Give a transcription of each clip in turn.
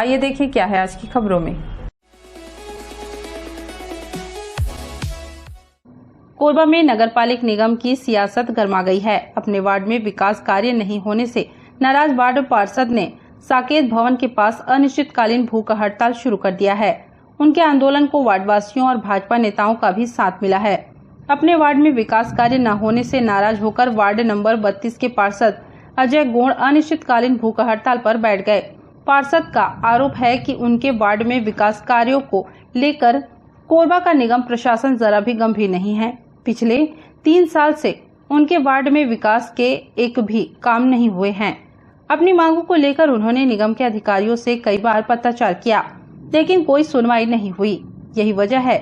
आइए देखें क्या है आज की खबरों में। कोरबा में नगरपालिक निगम की सियासत गरमा गई है। अपने वार्ड में विकास कार्य नहीं होने से नाराज वार्ड पार्षद ने साकेत भवन के पास अनिश्चितकालीन भूख हड़ताल शुरू कर दिया है। उनके आंदोलन को वार्डवासियों और भाजपा नेताओं का भी साथ मिला है। अपने वार्ड में विकास कार्य न होने से नाराज होकर वार्ड नंबर 32 के पार्षद अजय गोड़ अनिश्चितकालीन भूख हड़ताल पर बैठ गए। पार्षद का आरोप है कि उनके वार्ड में विकास कार्यों को लेकर कोरबा का निगम प्रशासन जरा भी गंभीर नहीं है। पिछले 3 साल से उनके वार्ड में विकास के एक भी काम नहीं हुए हैं। अपनी मांगों को लेकर उन्होंने निगम के अधिकारियों से कई बार पत्राचार किया, लेकिन कोई सुनवाई नहीं हुई। यही वजह है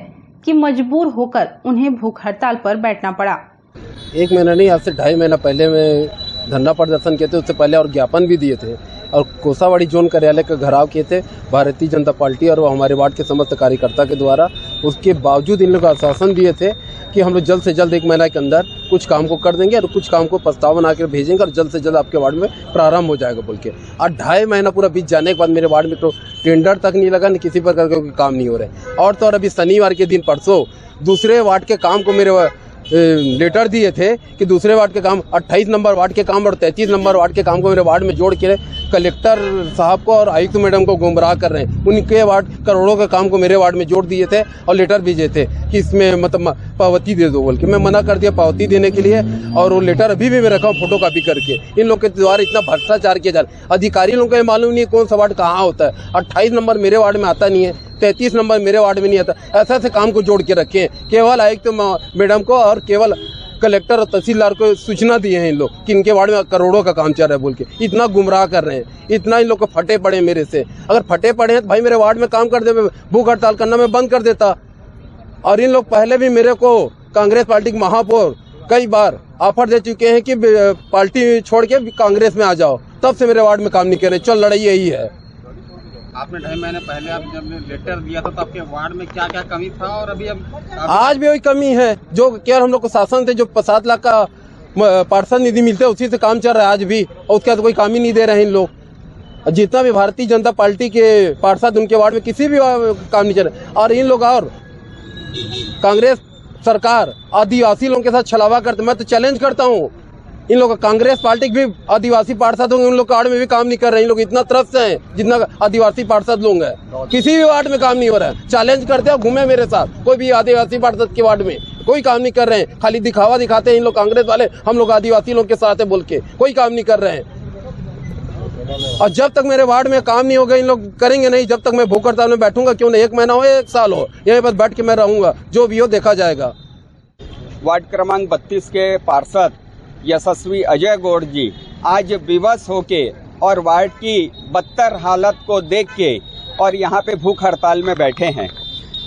कि मजबूर होकर उन्हें भूख हड़ताल पर बैठना पड़ा। 1 महीना नहीं, आज से 2.5 महीना पहले में धरना प्रदर्शन किए थे। उससे पहले और ज्ञापन भी दिए थे और कोसावाड़ी जोन कार्यालय का घेराव किए थे भारतीय जनता पार्टी और हमारे वार्ड के समस्त कार्यकर्ता के द्वारा। उसके बावजूद इन लोग आश्वासन दिए थे कि हम लोग जल्द से जल्द 1 महीना के अंदर कुछ काम को कर देंगे और कुछ काम को प्रस्ताव बना कर भेजेंगे और जल्द से जल्द आपके वार्ड में प्रारंभ हो जाएगा बोल के। और 2.5 महीना पूरा बीत जाने के बाद मेरे वार्ड में तो टेंडर तक नहीं लगा, किसी प्रकार का काम नहीं हो रहे। और तो और अभी शनिवार के दिन परसों दूसरे वार्ड के काम को मेरे लेटर दिए थे कि दूसरे वार्ड के काम 28 नंबर वार्ड के काम और 33 नंबर वार्ड के काम को मेरे वार्ड में जोड़ के कलेक्टर साहब को और आयुक्त मैडम को गुमराह कर रहे हैं। उनके वार्ड करोड़ों के काम को मेरे वार्ड में जोड़ दिए थे और लेटर भेजे थे कि इसमें मतलब पावती दे दो बोल के। मैं मना कर दिया पावती देने के लिए और वो लेटर अभी भी मैं रखा हूँ फोटो कॉपी करके। इन लोग के द्वारा इतना भ्रष्टाचार किया जा रहा है। अधिकारी लोगों को मालूम नहीं कौन सा वार्ड कहाँ होता है। 28 नंबर मेरे वार्ड में आता नहीं है, 33 नंबर मेरे वार्ड में नहीं आता। ऐसे ऐसे काम को जोड़ के रखे हैं। केवल आयुक्त मैडम को और केवल कलेक्टर और तहसीलदार को सूचना दिए हैं इन लोग कि इनके वार्ड में करोड़ों का काम चल रहा है बोल के। इतना गुमराह कर रहे हैं, इतना इन लोग को फटे पड़े मेरे से। अगर फटे पड़े हैं तो भाई मेरे वार्ड में काम कर दे, भूख हड़ताल करना मैं बंद कर देता। और इन लोग पहले भी मेरे को कांग्रेस पार्टी के महापौर कई बार ऑफर दे चुके हैं कि पार्टी छोड़ के कांग्रेस में आ जाओ, तब से मेरे वार्ड में काम नहीं कर रहे। चल लड़ाई यही है। आपने 2.5 महीने पहले आप जब लेटर दिया था तो आपके वार्ड में क्या क्या कमी था और अभी आज भी वही कमी है जो केवल हम लोग को शासन थे, जो 7 लाख का पार्षद निधि मिलते है उसी से काम चल रहा है आज भी, और उसके बाद कोई काम ही नहीं दे रहे हैं इन लोग। जितना भी भारतीय जनता पार्टी के पार्षद उनके वार्ड में किसी भी काम नहीं चल रहा। और इन लोग और कांग्रेस सरकार आदिवासी लोगों के साथ छलावा करते। मैं तो चैलेंज करता हूँ इन लोग कांग्रेस पार्टी के भी आदिवासी पार्षद होंगे, उन लोग वार्ड में भी काम नहीं कर रहे हैं। इन लोग इतना त्रस्त हैं जितना आदिवासी पार्षद लोग हैं, किसी भी वार्ड में काम नहीं हो रहा है। चैलेंज करते हैं, घूमे मेरे साथ, कोई भी आदिवासी पार्षद के वार्ड में कोई काम नहीं कर रहे हैं। खाली दिखावा दिखाते हैं इन लोग कांग्रेस वाले, हम लोग आदिवासी लोग के साथ है बोल के, कोई काम नहीं कर रहे हैं। और जब तक मेरे वार्ड में काम नहीं होगा इन लोग करेंगे नहीं, जब तक मैं भूख हड़ताल में बैठूंगा। क्यों नहीं, 1 महीना हो 1 साल हो, यहीं पर बैठ के मैं रहूंगा, जो भी हो देखा जाएगा। वार्ड क्रमांक 32 के पार्षद यशस्वी अजय गौड़ जी आज विवश होके और वार्ड की बदतर हालत को देख के और यहाँ पे भूख हड़ताल में बैठे हैं।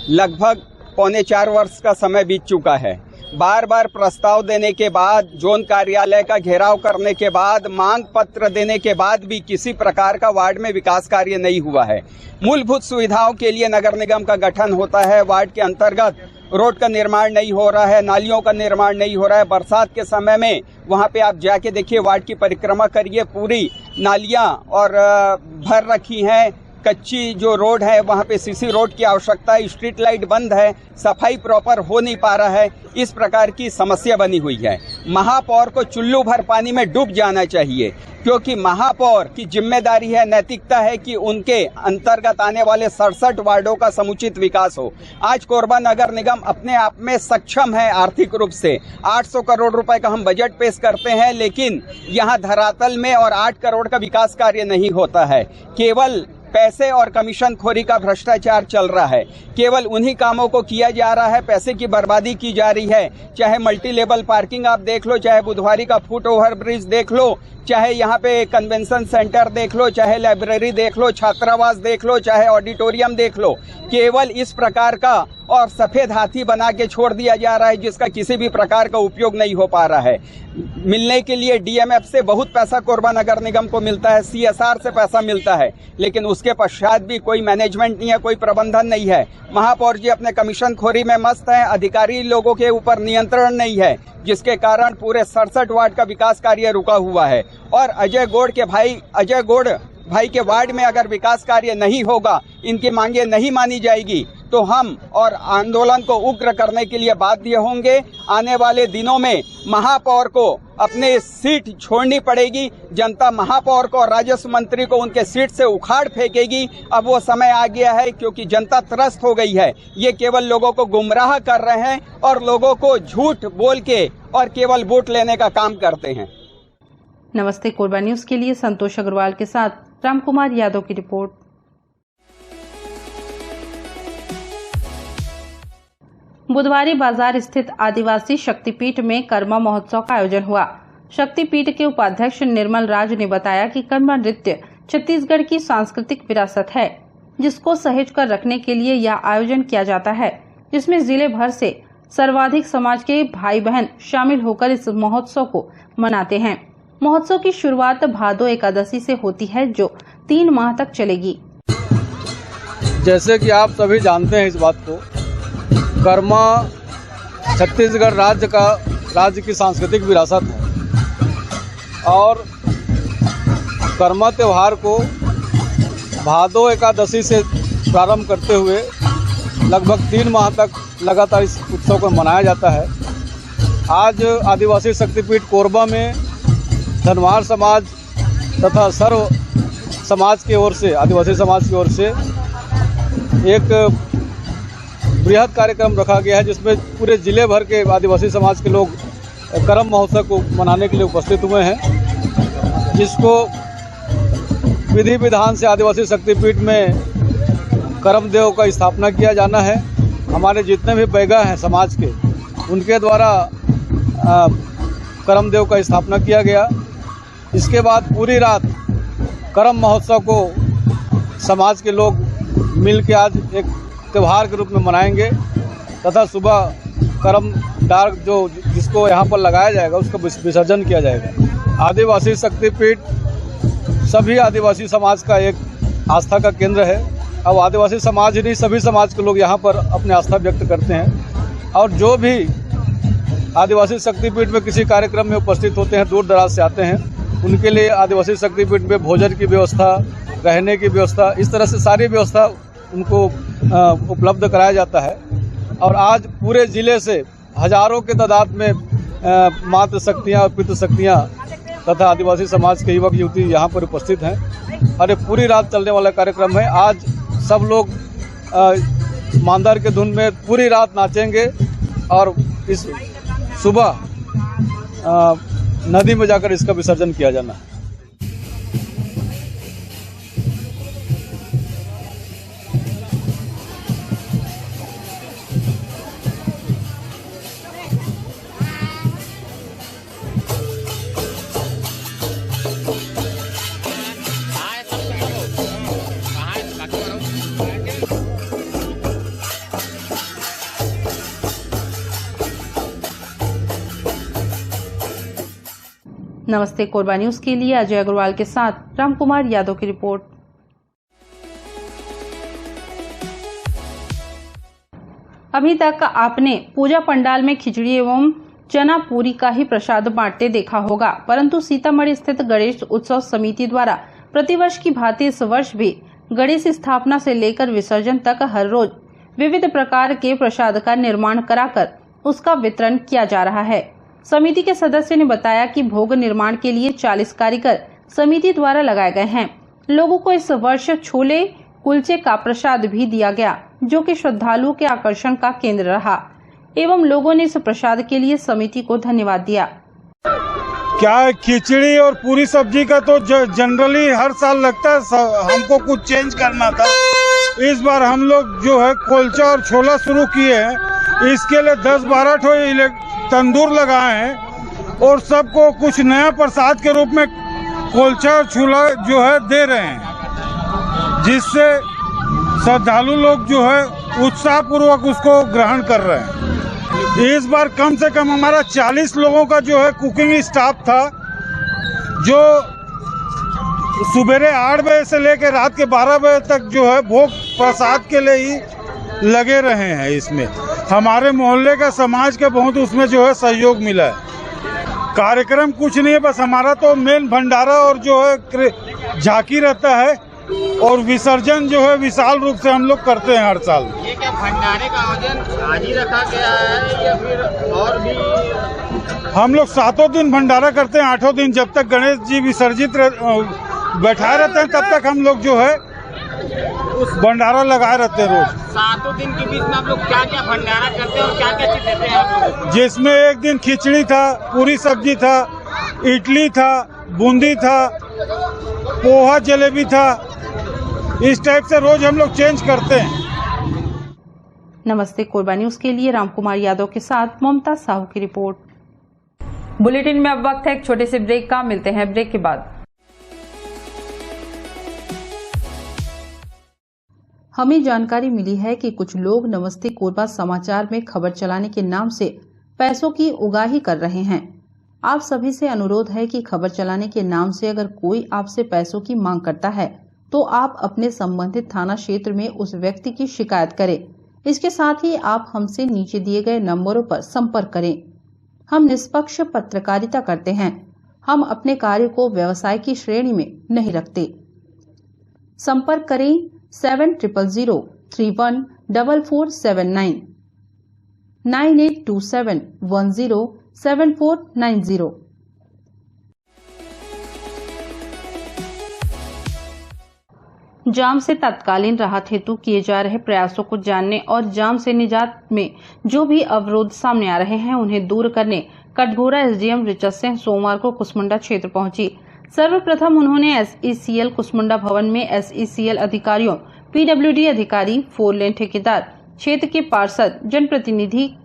लगभग 3.25 वर्ष का समय बीत चुका है। बार बार प्रस्ताव देने के बाद, जोन कार्यालय का घेराव करने के बाद, मांग पत्र देने के बाद भी किसी प्रकार का वार्ड में विकास कार्य नहीं हुआ है। मूलभूत सुविधाओं के लिए नगर निगम का गठन होता है, वार्ड के अंतर्गत रोड का निर्माण नहीं हो रहा है, नालियों का निर्माण नहीं हो रहा है। बरसात के समय में वहाँ पे आप जाके देखिए, वार्ड की परिक्रमा करिए, पूरी नालियाँ और भर रखी हैं। कच्ची जो रोड है वहाँ पे सीसी रोड की आवश्यकता है, स्ट्रीट लाइट बंद है, सफाई प्रॉपर हो नहीं पा रहा है। इस प्रकार की समस्या बनी हुई है। महापौर को चुल्लू भर पानी में डूब जाना चाहिए, क्योंकि महापौर की जिम्मेदारी है, नैतिकता है कि उनके अंतर्गत आने वाले 67 वार्डों का समुचित विकास हो। आज कोरबा नगर निगम अपने आप में सक्षम है आर्थिक रूप से। 800 करोड़ रुपए का हम बजट पेश करते हैं, लेकिन यहाँ धरातल में और 8 करोड़ का विकास कार्य नहीं होता है। केवल पैसे और कमीशन खोरी का भ्रष्टाचार चल रहा है। केवल उन्हीं कामों को किया जा रहा है, पैसे की बर्बादी की जा रही है। चाहे मल्टी लेवल पार्किंग आप देख लो, चाहे बुधवारी का फुट ओवर ब्रिज देख लो, चाहे यहाँ पे कन्वेंशन सेंटर देख लो, चाहे लाइब्रेरी देख लो, छात्रावास देख लो, चाहे ऑडिटोरियम देख लो। केवल इस प्रकार का और सफेद हाथी बना के छोड़ दिया जा रहा है, जिसका किसी भी प्रकार का उपयोग नहीं हो पा रहा है। मिलने के लिए डीएमएफ से बहुत पैसा कोरबा नगर निगम को मिलता है, सीएसआर से पैसा मिलता है, लेकिन उसके पश्चात भी कोई मैनेजमेंट नहीं है, कोई प्रबंधन नहीं है। महापौर जी अपने कमीशन खोरी में मस्त हैं, अधिकारी लोगों के ऊपर नियंत्रण नहीं है, जिसके कारण पूरे 67 वार्ड का विकास कार्य रुका हुआ है। और अजय गौड़ के भाई अजय गौड़ भाई के वार्ड में अगर विकास कार्य नहीं होगा, इनकी मांगे नहीं मानी जाएगी, तो हम और आंदोलन को उग्र करने के लिए बाध्य होंगे। आने वाले दिनों में महापौर को अपने सीट छोड़नी पड़ेगी। जनता महापौर को और राजस्व मंत्री को उनके सीट से उखाड़ फेंकेगी। अब वो समय आ गया है, क्योंकि जनता त्रस्त हो गई है। ये केवल लोगों को गुमराह कर रहे हैं और लोगों को झूठ बोल के और केवल वोट लेने का काम करते हैं। नमस्ते कोरबा न्यूज के लिए संतोष अग्रवाल के साथ राम कुमार यादव की रिपोर्ट। बुधवारी बाजार स्थित आदिवासी शक्तिपीठ में कर्मा महोत्सव का आयोजन हुआ। शक्तिपीठ के उपाध्यक्ष निर्मल राज ने बताया कि कर्मा नृत्य छत्तीसगढ़ की सांस्कृतिक विरासत है, जिसको सहेज कर रखने के लिए यह आयोजन किया जाता है, जिसमें जिले भर से सर्वाधिक समाज के भाई बहन शामिल होकर इस महोत्सव को मनाते हैं। महोत्सव की शुरुआत भादो एकादशी से होती है, जो 3 माह तक चलेगी। जैसे कि आप सभी जानते हैं इस बात को, कर्मा छत्तीसगढ़ राज्य की सांस्कृतिक विरासत है और कर्मा त्यौहार को भादो एकादशी से प्रारंभ करते हुए लगभग 3 माह तक लगातार इस उत्सव को मनाया जाता है। आज आदिवासी शक्तिपीठ कोरबा में धनवार समाज तथा सर्व समाज की ओर से, आदिवासी समाज की ओर से एक बृहद कार्यक्रम रखा गया है, जिसमें पूरे जिले भर के आदिवासी समाज के लोग करम महोत्सव को मनाने के लिए उपस्थित हुए हैं, जिसको विधि विधान से आदिवासी शक्तिपीठ में करम देव का स्थापना किया जाना है। हमारे जितने भी बैगा हैं समाज के, उनके द्वारा करम देव का स्थापना किया गया। इसके बाद पूरी रात करम महोत्सव को समाज के लोग मिल के आज एक त्यौहार के रूप में मनाएंगे तथा सुबह करम डार्क जिसको यहाँ पर लगाया जाएगा उसका विसर्जन किया जाएगा। आदिवासी शक्तिपीठ सभी आदिवासी समाज का एक आस्था का केंद्र है। अब आदिवासी समाज ही नहीं, सभी समाज के लोग यहाँ पर अपनी आस्था व्यक्त करते हैं और जो भी आदिवासी शक्तिपीठ में किसी कार्यक्रम में उपस्थित होते हैं, दूर दराज से आते हैं, उनके लिए आदिवासी शक्तिपीठ में भोजन की व्यवस्था, रहने की व्यवस्था, इस तरह से सारी व्यवस्था उनको उपलब्ध कराया जाता है। और आज पूरे ज़िले से हजारों के तादाद में मातृ शक्तियाँ और पितृ शक्तियाँ तथा आदिवासी समाज के युवक युवती यहाँ पर उपस्थित हैं और ये पूरी रात चलने वाला कार्यक्रम है। आज सब लोग मांदर के धुन में पूरी रात नाचेंगे और इस सुबह नदी में जाकर इसका विसर्जन किया जाना है। नमस्ते कोरबा न्यूज के लिए अजय अग्रवाल के साथ राम कुमार यादव की रिपोर्ट। अभी तक आपने पूजा पंडाल में खिचड़ी एवं चना पूरी का ही प्रसाद बांटते देखा होगा, परंतु सीतामढ़ी स्थित गणेश उत्सव समिति द्वारा प्रतिवर्ष की भांति इस वर्ष भी गणेश स्थापना से लेकर विसर्जन तक हर रोज विविध प्रकार के प्रसाद का निर्माण कराकर उसका वितरण किया जा रहा है। समिति के सदस्य ने बताया कि भोग निर्माण के लिए 40 कारीगर समिति द्वारा लगाए गए हैं। लोगों को इस वर्ष छोले कुलचे का प्रसाद भी दिया गया, जो कि श्रद्धालुओं के आकर्षण का केंद्र रहा एवं लोगों ने इस प्रसाद के लिए समिति को धन्यवाद दिया। क्या है, खिचड़ी और पूरी सब्जी का तो जनरली हर साल लगता है, हमको कुछ चेंज करना था। इस बार हम लोग जो है कुलचा और छोला शुरू किए हैं। इसके लिए 10-12 ठो तंदूर लगाए हैं और सबको कुछ नया प्रसाद के रूप में कुलचा और छोला जो है दे रहे हैं, जिससे श्रद्धालु लोग जो है उत्साह पूर्वक उसको ग्रहण कर रहे हैं। इस बार कम से कम हमारा 40 लोगों का जो है कुकिंग स्टाफ था, जो सुबह 8 बजे से लेकर रात के 12 बजे तक जो है भोग प्रसाद के लिए ही लगे रहे हैं। इसमें हमारे मोहल्ले का समाज का बहुत उसमें जो है सहयोग मिला है। कार्यक्रम कुछ नहीं है, बस हमारा तो मेन भंडारा और जो है झांकी रहता है और विसर्जन जो है विशाल रूप से हम लोग करते हैं हर साल। ये क्या भंडारे का आयोजन आज ही रखा गया है या फिर और भी? हम लोग 7 दिन भंडारा करते हैं, 8 दिन जब तक गणेश जी विसर्जित बैठाए रहते हैं तब तक हम लोग जो है भंडारा लगाए रहते हैं रोज। 7 दिन के बीच में आप लोग क्या क्या भंडारा करते हैं और क्या क्या चीज देते हैं आप लोगों को? जिसमें एक दिन खिचड़ी था, पूरी सब्जी था, इडली था, बूंदी था, पोहा जलेबी था। इस टाइप से रोज हम लोग चेंज करते हैं। नमस्ते कोरबा न्यूज के लिए रामकुमार यादव के साथ ममता साहू की रिपोर्ट। बुलेटिन में अब वक्त है एक छोटे से ब्रेक का, मिलते हैं ब्रेक के बाद। हमें जानकारी मिली है कि कुछ लोग नमस्ते कोरबा समाचार में खबर चलाने के नाम से पैसों की उगाही कर रहे हैं। आप सभी से अनुरोध है कि खबर चलाने के नाम से अगर कोई आपसे पैसों की मांग करता है तो आप अपने संबंधित थाना क्षेत्र में उस व्यक्ति की शिकायत करें। इसके साथ ही आप हमसे नीचे दिए गए नंबरों पर संपर्क करें। हम निष्पक्ष पत्रकारिता करते हैं। हम अपने कार्य को व्यवसाय की श्रेणी में नहीं रखते। संपर्क करें 7000314479 9827107490। जाम से तत्कालीन राहत हेतु किए जा रहे प्रयासों को जानने और जाम से निजात में जो भी अवरोध सामने आ रहे हैं उन्हें दूर करने कटघोरा एसडीएम रिचत सिंह सोमवार को कुसमुंडा क्षेत्र पहुंची। सर्वप्रथम उन्होंने एसईसीएल कुसमुंडा भवन में एसईसीएल अधिकारियों, पीडब्ल्यूडी अधिकारी, 4 लेन ठेकेदार, क्षेत्र के पार्षद, जनप्रतिनिधि,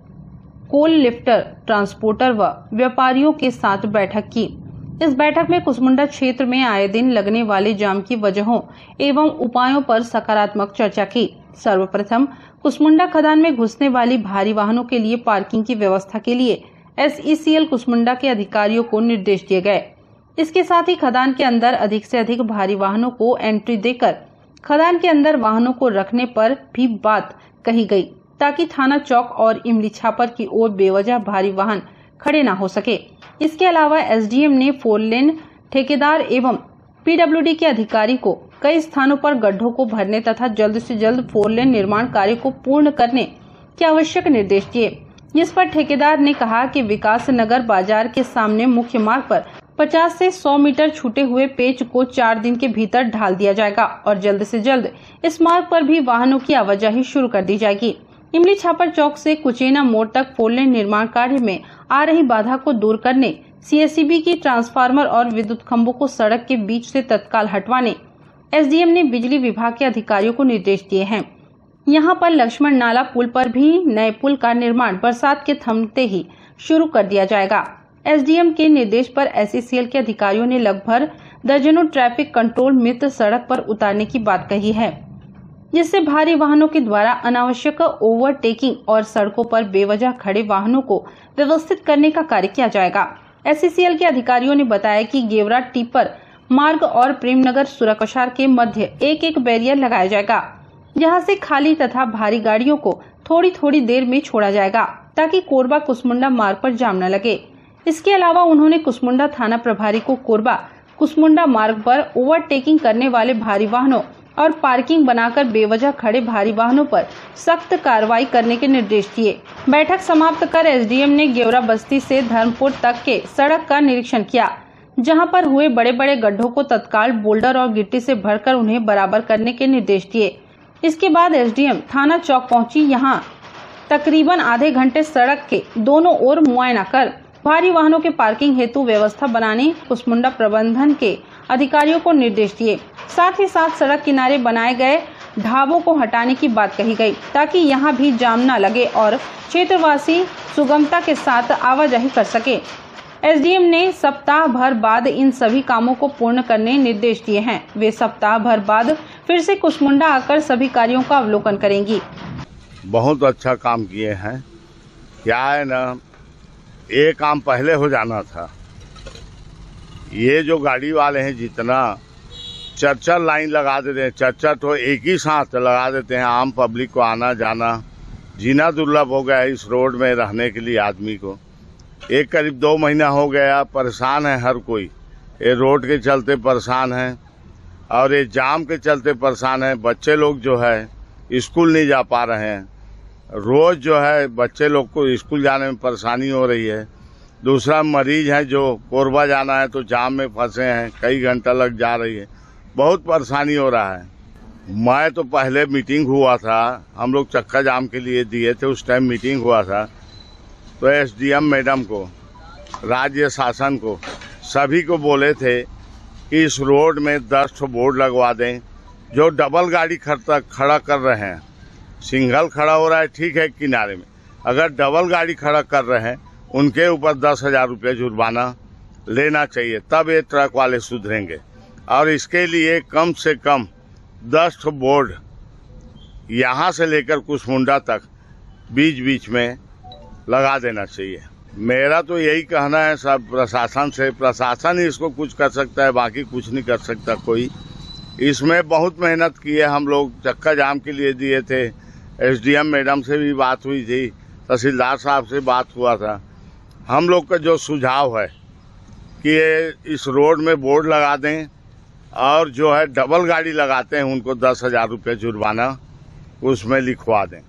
कोल लिफ्टर, ट्रांसपोर्टर व व्यापारियों के साथ बैठक की। इस बैठक में कुसमुंडा क्षेत्र में आए दिन लगने वाले जाम की वजहों एवं उपायों पर सकारात्मक चर्चा की। सर्वप्रथम कुसमुंडा खदान में घुसने वाली भारी वाहनों के लिए पार्किंग की व्यवस्था के लिए एसईसीएल कुसमुंडा के अधिकारियों को निर्देश दिए गए। इसके साथ ही खदान के अंदर अधिक से अधिक भारी वाहनों को एंट्री देकर खदान के अंदर वाहनों को रखने पर भी बात कही गई, ताकि थाना चौक और इमली छापर की ओर बेवजह भारी वाहन खड़े न हो सके। इसके अलावा एसडीएम ने 4 लेन ठेकेदार एवं पीडब्ल्यूडी के अधिकारी को कई स्थानों पर गड्ढों को भरने तथा जल्द से जल्द 4 लेन निर्माण कार्य को पूर्ण करने के आवश्यक निर्देश दिए। जिस पर ठेकेदार ने कहा कि विकास नगर बाजार के सामने मुख्य मार्ग पर 50 से 100 मीटर छूटे हुए पेच को 4 दिन के भीतर ढाल दिया जाएगा और जल्द से जल्द इस मार्ग पर भी वाहनों की आवाजाही शुरू कर दी जाएगी। इमली छापर चौक से कुचेना मोड़ तक 4 लेन निर्माण कार्य में आ रही बाधा को दूर करने, सीएससीबी की ट्रांसफार्मर और विद्युत खंभों को सड़क के बीच से तत्काल हटवाने एसडीएम ने बिजली विभाग के अधिकारियों को निर्देश दिए हैं। यहां पर लक्ष्मण नाला पुल पर भी नए पुल का निर्माण बरसात के थमते ही शुरू कर दिया जाएगा। एसडीएम के निर्देश पर एसईसीएल के अधिकारियों ने लगभग दर्जनों ट्रैफिक कंट्रोल मित्र सड़क पर उतारने की बात कही है, जिससे भारी वाहनों के द्वारा अनावश्यक ओवरटेकिंग और सड़कों पर बेवजह खड़े वाहनों को व्यवस्थित करने का कार्य किया जाएगा। एसईसीएल के अधिकारियों ने बताया कि गेवरा टिप्पर मार्ग और प्रेमनगर सुरकशार के मध्य एक बैरियर लगाया जाएगा, जहां से खाली तथा भारी गाड़ियों को थोड़ी थोड़ी देर में छोड़ा जाएगा, ताकि कोरबा कुसमुंडा मार्ग पर जाम न लगे। इसके अलावा उन्होंने कुसमुंडा थाना प्रभारी को कोरबा कुसमुंडा मार्ग पर ओवरटेकिंग करने वाले भारी वाहनों और पार्किंग बनाकर बेवजह खड़े भारी वाहनों पर सख्त कार्रवाई करने के निर्देश दिए। बैठक समाप्त कर एसडीएम ने गेवरा बस्ती से धर्मपुर तक के सड़क का निरीक्षण किया, जहां पर हुए बड़े बड़े गड्ढों को तत्काल बोल्डर और गिट्टी से भरकर उन्हें बराबर करने के निर्देश दिए। इसके बाद एसडीएम थाना चौक पहुंची। यहां तकरीबन आधे घंटे सड़क के दोनों ओर मुआयना कर भारी वाहनों के पार्किंग हेतु व्यवस्था बनाने कुसमुंडा प्रबंधन के अधिकारियों को निर्देश दिए। साथ ही साथ सड़क किनारे बनाए गए ढाबों को हटाने की बात कही गई, ताकि यहां भी जाम न लगे और क्षेत्रवासी सुगमता के साथ आवाजाही कर सके। एसडीएम ने सप्ताह भर बाद इन सभी कामों को पूर्ण करने निर्देश दिए हैं। वे सप्ताह भर बाद फिर से कुसमुंडा आकर सभी कार्यों का अवलोकन करेंगी। बहुत अच्छा काम किए हैं। क्या है ना, ये काम पहले हो जाना था। ये जो गाड़ी वाले हैं जितना 4 लाइन लगा देते हैं, 4 तो एक ही साथ लगा देते हैं। आम पब्लिक को आना जाना जीना दुर्लभ हो गया इस रोड में रहने के लिए आदमी को। एक करीब 2 महीना हो गया, परेशान है हर कोई। ये रोड के चलते परेशान है। और ये जाम के चलते परेशान है। बच्चे लोग जो है स्कूल नहीं जा पा रहे हैं। रोज जो है बच्चे लोग को स्कूल जाने में परेशानी हो रही है। दूसरा मरीज है जो कोरबा जाना है तो जाम में फंसे हैं, कई घंटा लग जा रही है, बहुत परेशानी हो रहा है। मैं तो पहले मीटिंग हुआ था, हम लोग चक्का जाम के लिए दिए थे, उस टाइम मीटिंग हुआ था तो एसडीएम मैडम को, राज्य शासन को, सभी को बोले थे कि इस रोड में 10 बोर्ड लगवा दें। जो डबल गाड़ी खड़ा कर रहे हैं, सिंगल खड़ा हो रहा है ठीक है किनारे में, अगर डबल गाड़ी खड़ा कर रहे हैं उनके ऊपर 10,000 रुपये जुर्माना लेना चाहिए, तब ये ट्रक वाले सुधरेंगे। और इसके लिए कम से कम 10 बोर्ड यहाँ से लेकर कुसमुंडा तक बीच बीच में लगा देना चाहिए। मेरा तो यही कहना है सब प्रशासन से, प्रशासन ही इसको कुछ कर सकता है, बाकी कुछ नहीं कर सकता कोई। इसमें बहुत मेहनत की है, हम लोग चक्का जाम के लिए दिए थे, एसडीएम मैडम से भी बात हुई थी, तहसीलदार साहब से बात हुआ था। हम लोग का जो सुझाव है कि ये इस रोड में बोर्ड लगा दें और जो है डबल गाड़ी लगाते हैं उनको 10,000 रुपये जुर्माना उसमें लिखवा दें।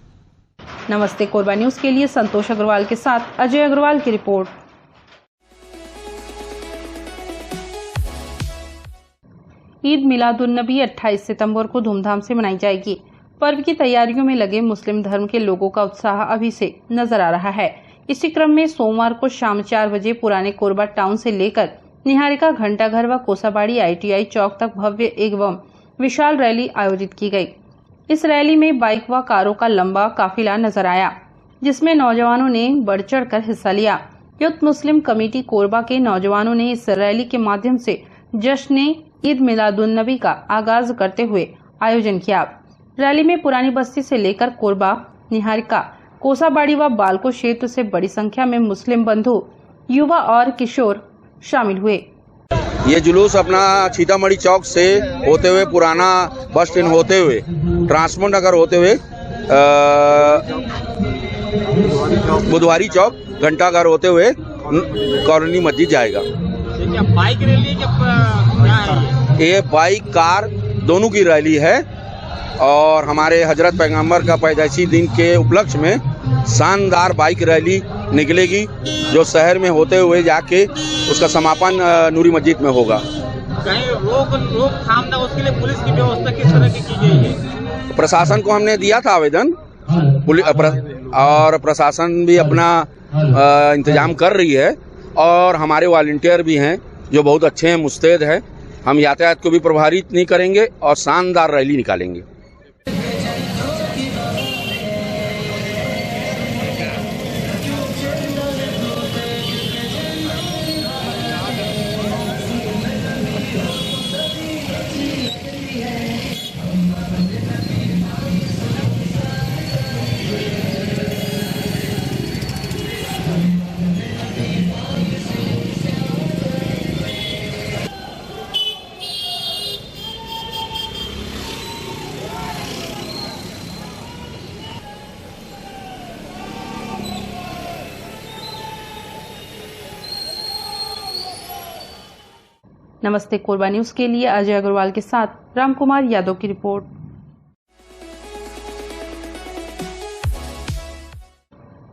नमस्ते कोरबा न्यूज के लिए संतोष अग्रवाल के साथ अजय अग्रवाल की रिपोर्ट। ईद मिलादुन्नबी 28 सितंबर को धूमधाम से मनाई जाएगी। पर्व की तैयारियों में लगे मुस्लिम धर्म के लोगों का उत्साह अभी से नजर आ रहा है। इसी क्रम में सोमवार को शाम 4 बजे पुराने कोरबा टाउन से लेकर निहारिका घंटाघर व कोसाबाड़ी ITI चौक तक भव्य एवं विशाल रैली आयोजित की गई। इस रैली में बाइक व कारों का लंबा काफिला नजर आया, जिसमें नौजवानों ने बढ़ चढ़ कर हिस्सा लिया। यूथ मुस्लिम कमेटी कोरबा के नौजवानों ने इस रैली के माध्यम से जश्न ईद मिलादुन्नबी का आगाज करते हुए आयोजन किया। रैली में पुरानी बस्ती से लेकर कोरबा, निहारिका, कोसाबाड़ी व बालको क्षेत्र से बड़ी संख्या में मुस्लिम बंधु, युवा और किशोर शामिल हुए। ये जुलूस अपना सीतामढ़ी चौक से होते हुए, पुराना बस स्टैंड होते हुए, ट्रांसपोर्ट नगर होते हुए, बुधवारी चौक, घंटाघर होते हुए कॉलोनी मस्जिद जाएगा। बाइक रैली ये बाइक कार दोनों की रैली है और हमारे हजरत पैगंबर का पैदाइशी दिन के उपलक्ष्य में शानदार बाइक रैली निकलेगी, जो शहर में होते हुए जाके उसका समापन नूरी मस्जिद में होगा। कहीं रोकथाम ना, उसके लिए पुलिस की व्यवस्था किस तरह की गई है? प्रशासन को हमने दिया था आवेदन, और प्रशासन भी अपना इंतजाम कर रही है और हमारे वॉलंटियर भी हैं जो बहुत अच्छे हैं, मुस्तैद है। हम यातायात को भी प्रभावित नहीं करेंगे और शानदार रैली निकालेंगे। नमस्ते कोरबा न्यूज के लिए अजय अग्रवाल के साथ रामकुमार यादव की रिपोर्ट।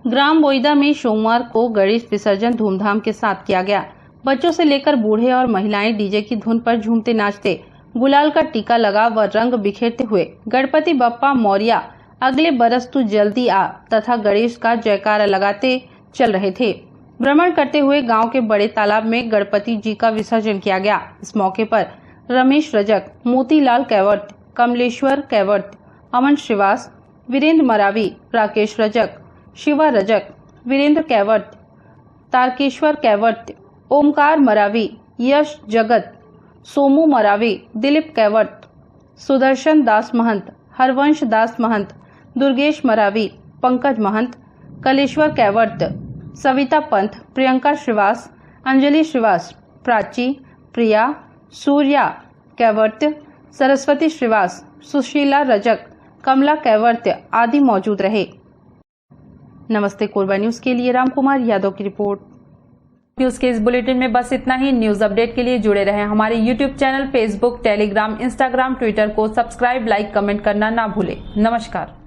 ग्राम बोईदा में सोमवार को गणेश विसर्जन धूमधाम के साथ किया गया। बच्चों से लेकर बूढ़े और महिलाएं डीजे की धुन पर झूमते नाचते, गुलाल का टीका लगा व रंग बिखेरते हुए गणपति बप्पा मौर्या अगले बरस तू जल्दी आ तथा गणेश का जयकारा लगाते चल रहे थे। भ्रमण करते हुए गांव के बड़े तालाब में गणपति जी का विसर्जन किया गया। इस मौके पर रमेश रजक, मोतीलाल कैवर्त, कमलेश्वर कैवर्त, अमन श्रीवास, वीरेंद्र मरावी, राकेश रजक, शिवा रजक, वीरेंद्र कैवर्त, तारकेश्वर कैवर्त, ओमकार मरावी, यश जगत, सोमू मरावी, दिलीप कैवर्त, सुदर्शन दास महंत, हरवंश दास महंत, दुर्गेश मरावी, पंकज महंत, कलेश्वर कैवर्त, सविता पंथ, प्रियंका श्रीवास, अंजलि श्रीवास, प्राची, प्रिया, सूर्या कैवर्त, सरस्वती श्रीवास, सुशीला रजक, कमला कैवर्त आदि मौजूद रहे। नमस्ते कोरबा न्यूज के लिए रामकुमार यादव की रिपोर्ट। न्यूज के इस बुलेटिन में बस इतना ही। न्यूज अपडेट के लिए जुड़े रहें हमारे YouTube channel, Facebook, Telegram, Instagram, Twitter को सब्सक्राइब, लाइक, कमेंट करना ना भूलें। नमस्कार।